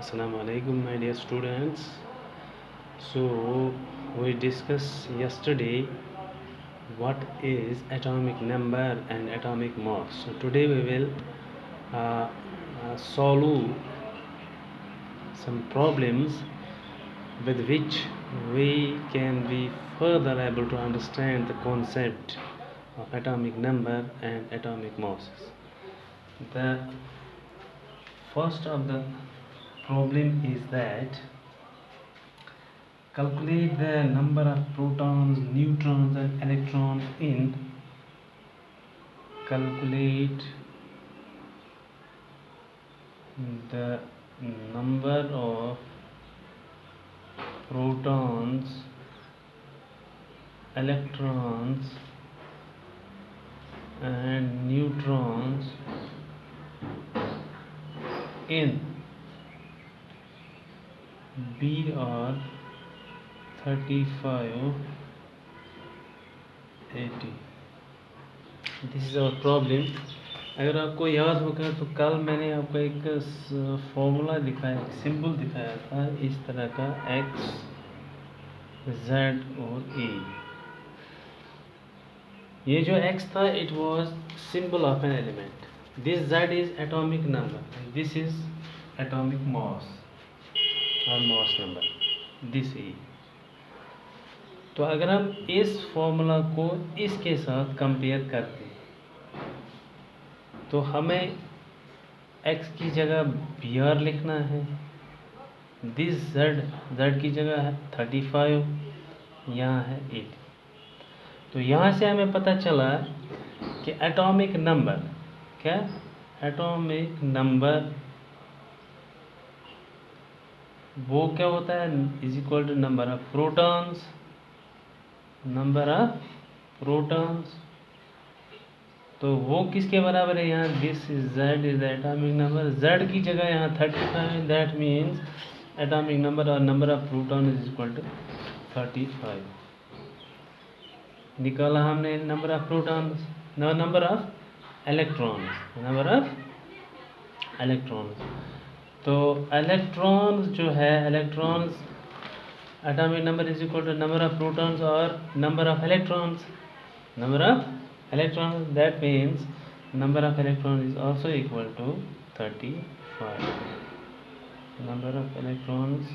Assalamu alaikum my dear students. So we discussed yesterday what is atomic number and atomic mass. So today we will solve some problems with which we can be further able to understand the concept of atomic number and atomic masses. The first of the problem is that calculate the number of protons, neutrons and electrons in calculate the number of protons, electrons and neutrons in BR 3580. This is our problem. अगर आपको याद होगा तो कल मैंने आपको एक formula दिखाया, एक सिंबल दिखाया था इस तरह का, एक्स, जेड और ए. ये जो एक्स था it was symbol of an element. This Z is atomic number, this is atomic mass और मास नंबर, दिस ए. तो अगर हम इस फॉर्मूला को इसके साथ कंपेयर करते हैं तो हमें x की जगह बी आर लिखना है, दिस z की जगह है 35, यहाँ है 80. तो यहाँ से हमें पता चला कि एटॉमिक नंबर क्या, एटॉमिक नंबर वो क्या होता है, is equal to number of protons, number of protons. तो वो किसके बराबर है यहाँ, this is Z is atomic number. Z की जगह यहाँ 35, दैट मीन्स एटॉमिक नंबर और number of proton is equal to 35. निकाला हमने number of protons, number of electrons, number of electrons. तो इलेक्ट्रॉन्स जो है, electrons atomic number is equal to number of protons और number of electrons, number of electrons, that means number of electrons is also equal to 35. Number of electrons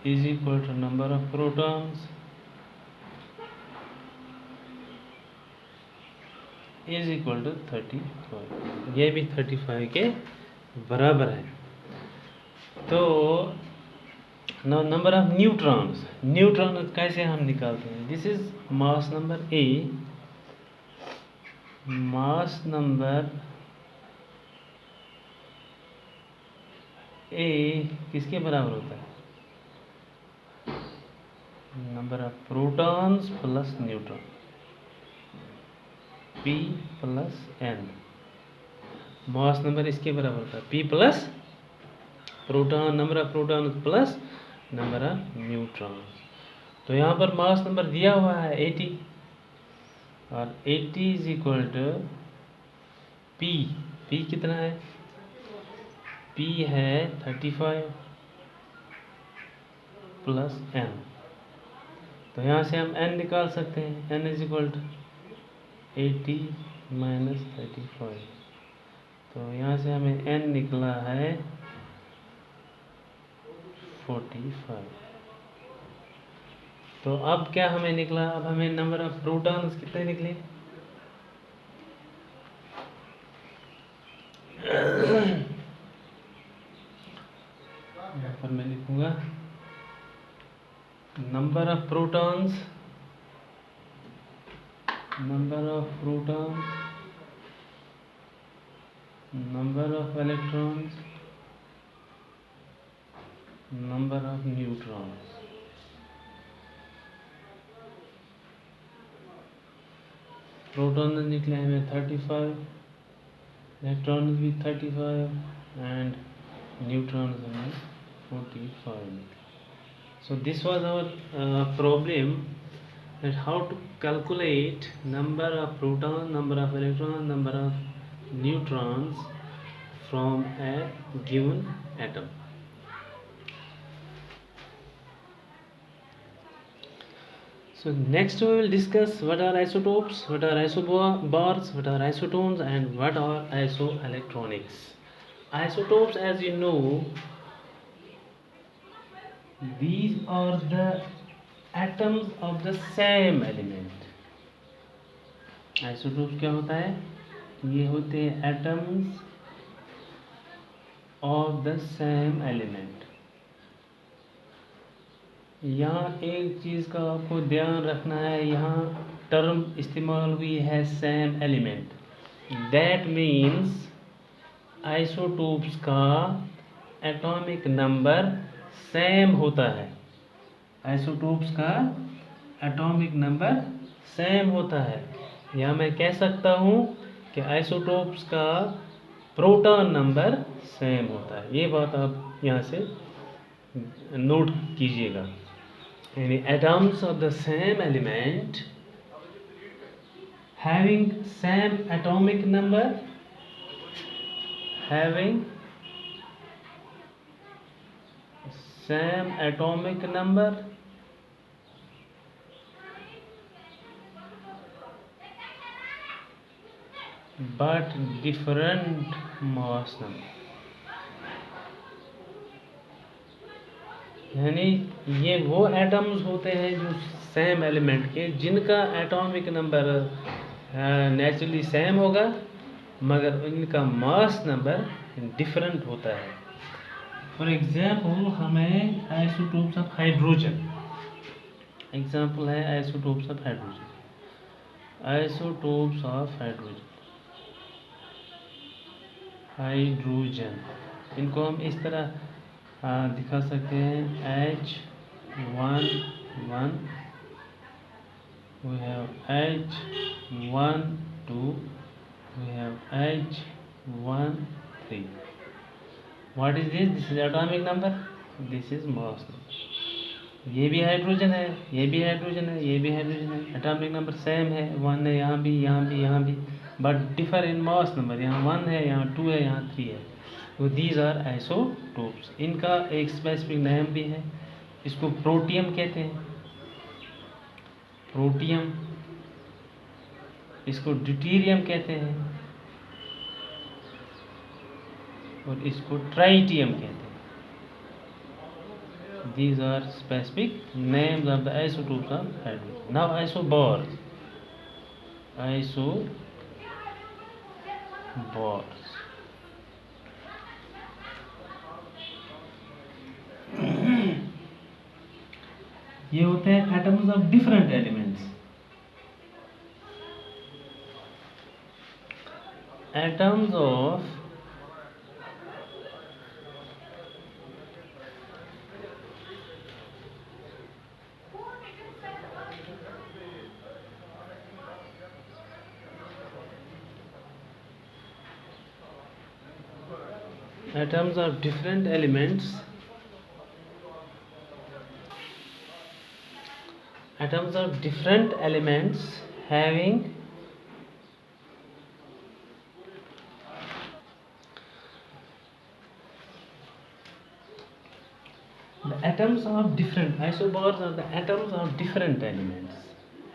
is equal to number of protons is equal to 35. ये भी 35 के बराबर है. तो number of neutrons, neutron कैसे हम निकालते हैं, this is mass number A. Mass number A किसके बराबर होता है, number of protons plus neutron, P plus N. Mass number इसके बराबर होता है P plus proton, number of proton plus number of neutrons. तो यहाँ पर मास नंबर दिया हुआ है 80 और 80 is equal to P. P कितना है, पी है 35 प्लस एन. तो यहाँ से हम एन निकाल सकते हैं, N is equal to 80 minus 35. तो यहाँ से हमें एन निकला है 45. तो अब क्या हमें निकला, अब हमें नंबर ऑफ प्रोटॉन्स कितने निकले, यहाँ पर मैं लिखूंगा number of protons, number of protons, number of electrons, number of neutrons. Proton निकले हमें 35, इलेक्ट्रॉन्स भी 35 एंड न्यूट्रॉन्स हमें 45 निकले. So this was our problem that how to calculate number of protons, number of electrons, number of neutrons from a given atom. So next we will discuss what are isotopes, what are isobars, what are isotones, and what are isoelectronics. Isotopes, as you know, these are the atoms of the same element. Isotopes क्या होता है? ये होते हैं atoms of the same element. यहाँ एक चीज़ का आपको ध्यान रखना है, यहाँ टर्म इस्तेमाल हुई है same element. That means isotopes का एटॉमिक नंबर सेम होता है। आइसोटोप्स का एटॉमिक नंबर सेम होता है। या मैं कह सकता हूँ कि आइसोटोप्स का प्रोटॉन नंबर सेम होता है। ये बात आप यहाँ से नोट कीजिएगा। यानी atoms of the same element having same atomic number, having same atomic number but different mass number। यानी ये वो एटम्स होते हैं जो सेम एलिमेंट के, जिनका एटॉमिक नंबर नेचुरली सेम होगा मगर इनका मास नंबर डिफरेंट होता है। फॉर एग्जांपल हमें आइसोटोप्स ऑफ हाइड्रोजन, एग्जांपल है isotopes of hydrogen, isotopes of hydrogen, hydrogen इनको हम इस तरह दिखा सकते हैं H11, we have H12, we have H13। what is this? This is atomic number, this is mass number। ये भी हाइड्रोजन है, ये भी हाइड्रोजन है, ये भी हाइड्रोजन है, एटॉमिक नंबर सेम है, 1 है यहाँ भी, यहाँ भी, यहाँ भी, but differ in mass number. यहाँ 1 है, यहाँ 2 है, यहाँ 3 है। तो दीज आर आइसोटोप्स। इनका एक स्पेसिफिक नेम भी है, इसको प्रोटियम कहते हैं, प्रोटियम, इसको ड्यूटेरियम कहते हैं और इसको ट्राइटियम कहते हैं। These are specific names of the isotopes of hydrogen. Now isobars, isobars, ये होते हैं atoms of different elements, atoms of atoms of different elements, atoms of different elements having the atoms of different, isobars are the atoms of different elements,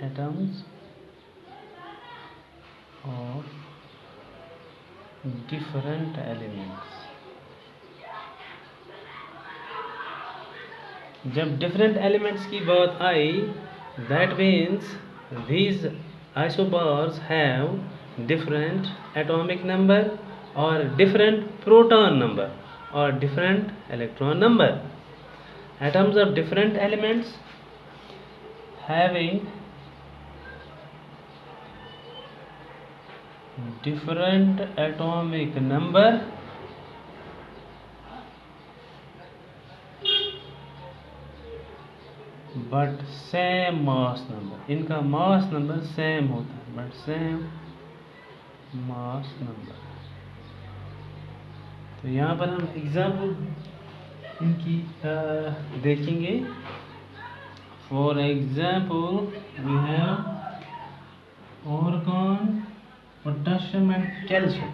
atoms of different elements। जब different elements की बात आई, that means these isobars have different atomic number or different proton number or different electron number। atoms of different elements having different atomic number but same mass number. इनका mass number same होता है but same mass number. तो यहाँ पर हम example इनकी देखेंगे। For example, we have argon, potassium and calcium.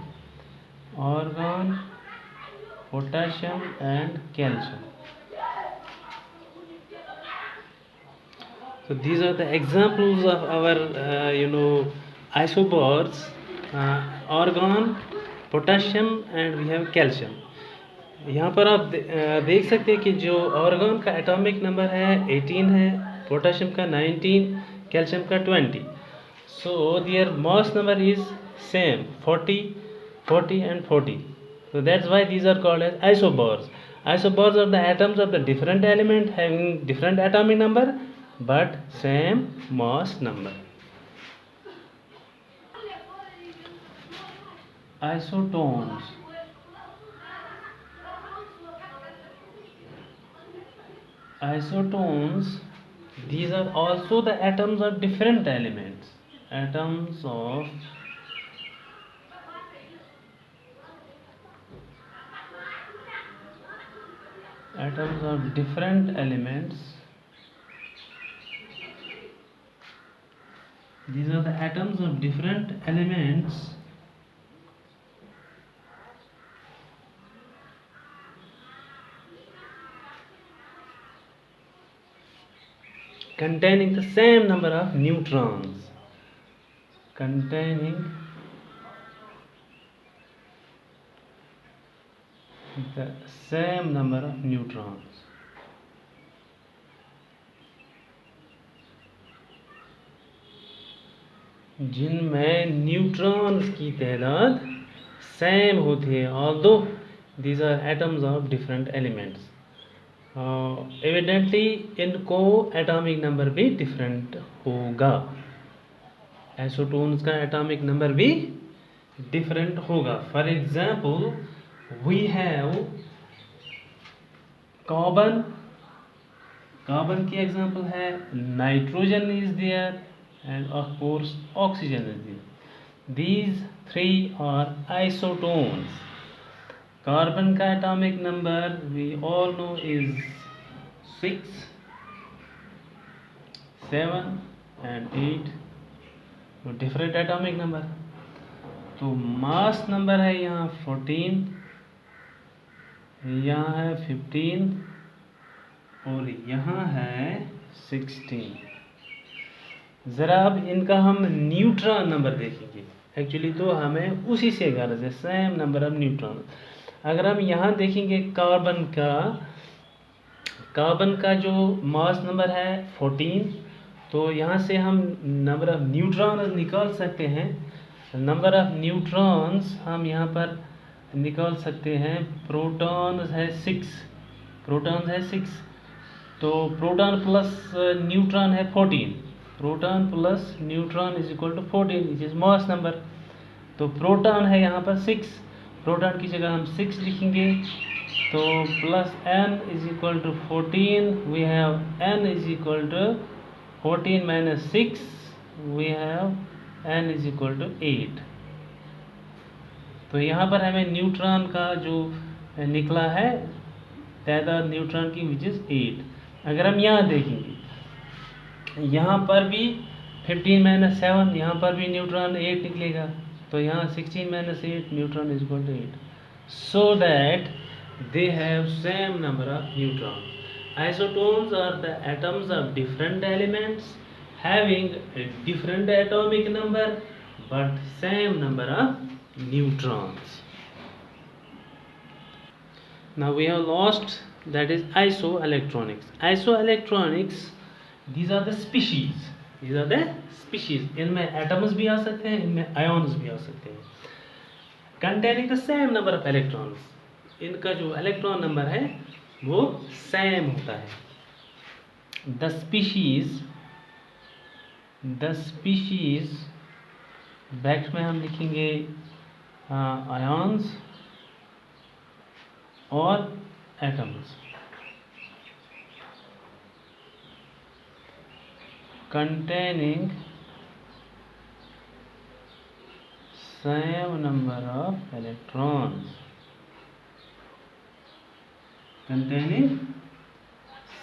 Argon, potassium and calcium. So these are the examples of our isobars, argon, potassium and we have calcium. यहाँ पर आप देख सकते हैं कि जो ऑर्गन का एटॉमिक नंबर है 18 है, पोटेशियम का 19, कैल्शियम का 20. So their mass number is same 40, 40 and 40. So that's why these are called as isobars. Isobars are the atoms of the different element having different atomic number but same mass number. Isotones. Isotones, these are also the atoms of different elements. Atoms of different elements. These are the atoms of different elements containing the same number of neutrons. Containing the same number of neutrons. जिनमें neutrons की तादाद same होती है, although these are atoms of different elements. Evidently इनको atomic number भी different होगा. Isotones का atomic number भी डिफरेंट होगा. For example we have carbon. Carbon की एग्जाम्पल है nitrogen is there and of course oxygen is there. These three are isotones. Carbon का atomic number we all know is 6, 7 and 8. तो different atomic number. तो mass number है यहाँ 14, यहाँ है 15 और यहाँ है 16. ज़रा अब इनका हम न्यूट्रॉन नंबर देखेंगे. एक्चुअली तो हमें उसी से गर्ज है, सेम नंबर ऑफ न्यूट्रॉन. अगर हम यहाँ देखेंगे कार्बन का जो मास नंबर है 14, तो यहाँ से हम नंबर ऑफ न्यूट्रॉन्स निकाल सकते हैं. नंबर ऑफ न्यूट्रॉन्स हम यहाँ पर निकाल सकते हैं. प्रोटॉन्स है 6, तो प्रोटॉन प्लस न्यूट्रॉन है 14. Proton plus neutron is equal to 14 which is mass number. तो प्रोटॉन है यहाँ पर 6, प्रोटॉन की जगह हम 6 लिखेंगे. तो plus n is equal to 14, we have n is equal to 14 minus 6, we have n is equal to 8. तो यहाँ पर हमें न्यूट्रॉन का जो निकला है तादाद न्यूट्रॉन की विच इज 8. अगर हम यहाँ देखेंगे, यहाँ पर भी 15 माइनस 7, यहाँ पर भी न्यूट्रॉन 8 निकलेगा. तो यहाँ 16 minus 8 neutron is equal to 8. So that they have same number of neutron. Isotones are the atoms of different elements having a different atomic number but same number of neutrons. Now we have lost, that is isoelectronics. Isoelectronics, these are the species. इनमें atoms भी आ सकते हैं, इनमें ions भी आ सकते हैं. Containing the same number of electrons. इनका जो इलेक्ट्रॉन नंबर है वो सेम होता है. द स्पीशीज बैक में हम लिखेंगे आयोन्स और atoms. containing same number of electrons. Containing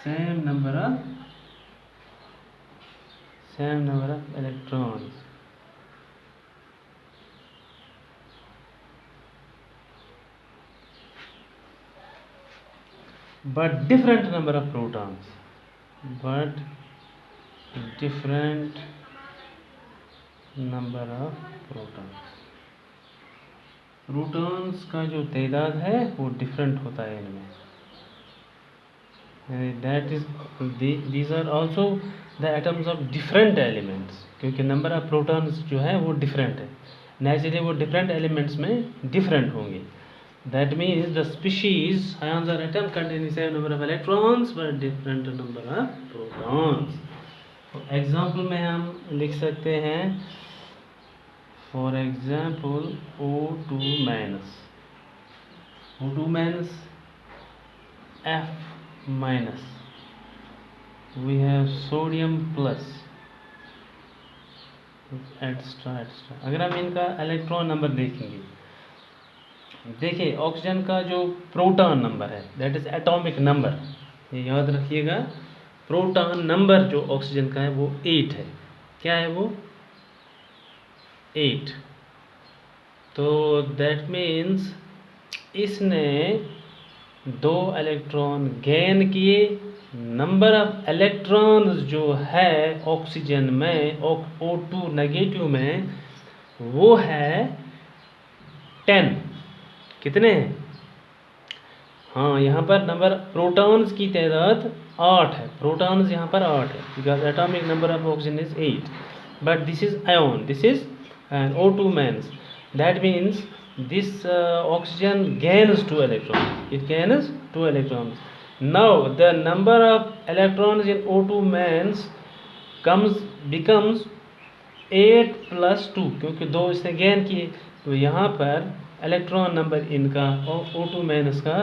same number of same number of electrons, but different number of protons, but different number of protons. Protons का जो तादाद है वो डिफरेंट होता है इनमें. That is these are also the atoms of different elements, क्योंकि number of protons जो है वो डिफरेंट है. नेचुरली वो डिफरेंट एलिमेंट्स में डिफरेंट होंगे. That means the species ions are atom containing same number of electrons but different number of protons. Example में हम लिख सकते हैं, for example O2 minus, O2 minus, F minus, we have sodium plus, extra extra. अगर हम इनका electron number देखेंगे, देखिए ऑक्सीजन का जो प्रोटॉन नंबर है दैट इज एटॉमिक नंबर, ये याद रखिएगा. प्रोटॉन नंबर जो ऑक्सीजन का है वो 8 है. क्या है वो? 8. तो दैट मीन्स इसने 2 इलेक्ट्रॉन गेन किए. नंबर ऑफ इलेक्ट्रॉन्स जो है ऑक्सीजन में O2 नेगेटिव में वो है 10. कितने हैं? हाँ, यहाँ पर नंबर प्रोटॉन्स की तादाद 8 है. प्रोटॉन्स यहाँ पर 8 है because atomic number of oxygen is 8. But this is ion, this is and O2 means, that means this oxygen gains 2 electrons. It gains 2 electrons. Now the number of electrons in O2 means becomes 8 plus 2, क्योंकि 2 इसने gain किए. तो यहाँ पर electron number इनका O2 means का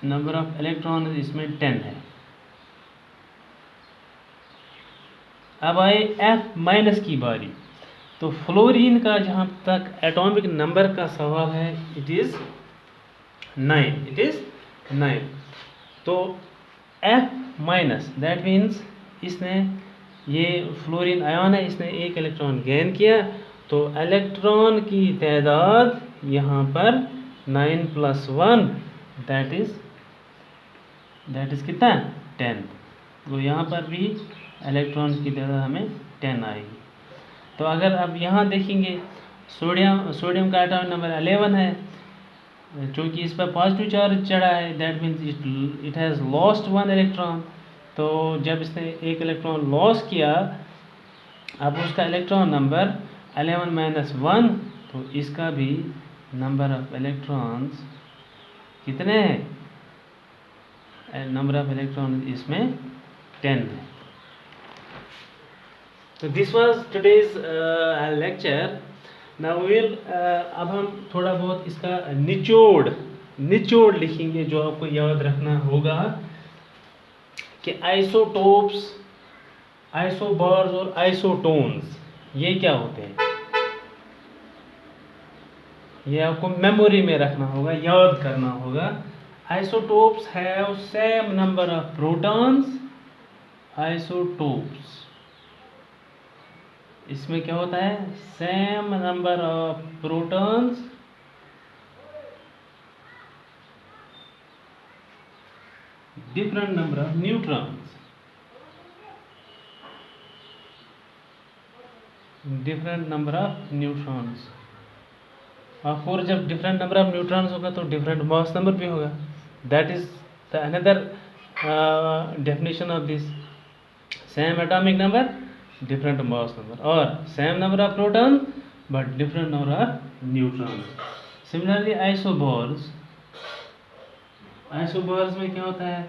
number of electron इसमें 10 है. अब आए F माइनस की बारी. तो फ्लोरीन का जहाँ तक एटॉमिक नंबर का सवाल है इट इज़ 9. It is 9. तो F माइनस दैट मीन्स इसने, ये फ्लोरीन आयन है, इसने 1 इलेक्ट्रॉन गेन किया. तो इलेक्ट्रॉन की तादाद यहाँ पर 9 + 1 दैट इज़ कितना? 10. तो यहाँ पर भी इलेक्ट्रॉन की तादाद हमें 10 आएगी. तो अगर अब यहाँ देखेंगे सोडियम का एटॉमिक नंबर 11 है, चूँकि इस पर पॉजिटिव चार्ज चढ़ा है that means it has lost 1 electron. तो जब इसने 1 इलेक्ट्रॉन लॉस किया, अब उसका इलेक्ट्रॉन नंबर 11 - 1, तो इसका भी नंबर ऑफ इलेक्ट्रॉन्स कितने हैं? नंबर ऑफ इलेक्ट्रॉन इसमें 10 है. तो this was today's lecture. Now will अब हम थोड़ा बहुत इसका निचोड़ लिखेंगे जो आपको याद रखना होगा कि आइसोटोप्स, आइसोबार्स और आइसोटोन्स ये क्या होते हैं. ये आपको मेमोरी में रखना होगा, याद करना होगा. Isotopes have same number of protons. Isotopes इसमें क्या होता है? Same number of protons different number of neutrons. Different number of neutrons. और जब डिफरेंट नंबर ऑफ न्यूट्रॉन्स होगा तो डिफरेंट मास नंबर भी होगा. That is the another definition of this. Same atomic number, different mass number, or same number of protons but different number of neutrons. Similarly isobars में क्या होता है?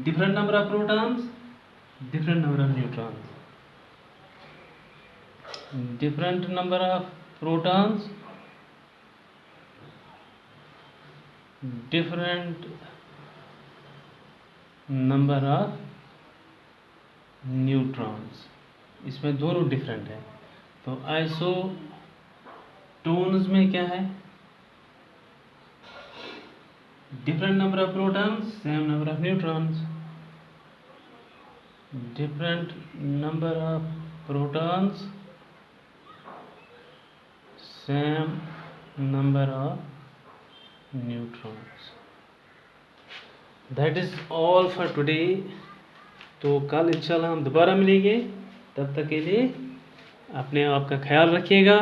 different number of protons, different number of neutrons. different number of protons, different number of neutrons. इसमें दोनों different है. तो isotones में क्या है? Different number of protons, same number of neutrons. different number of protons, same number of neutrons. That is all for today. तो कल इंशाल्लाह हम दोबारा मिलेंगे, तब तक के लिए अपने आप का ख्याल रखिएगा।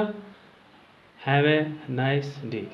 Have a nice day.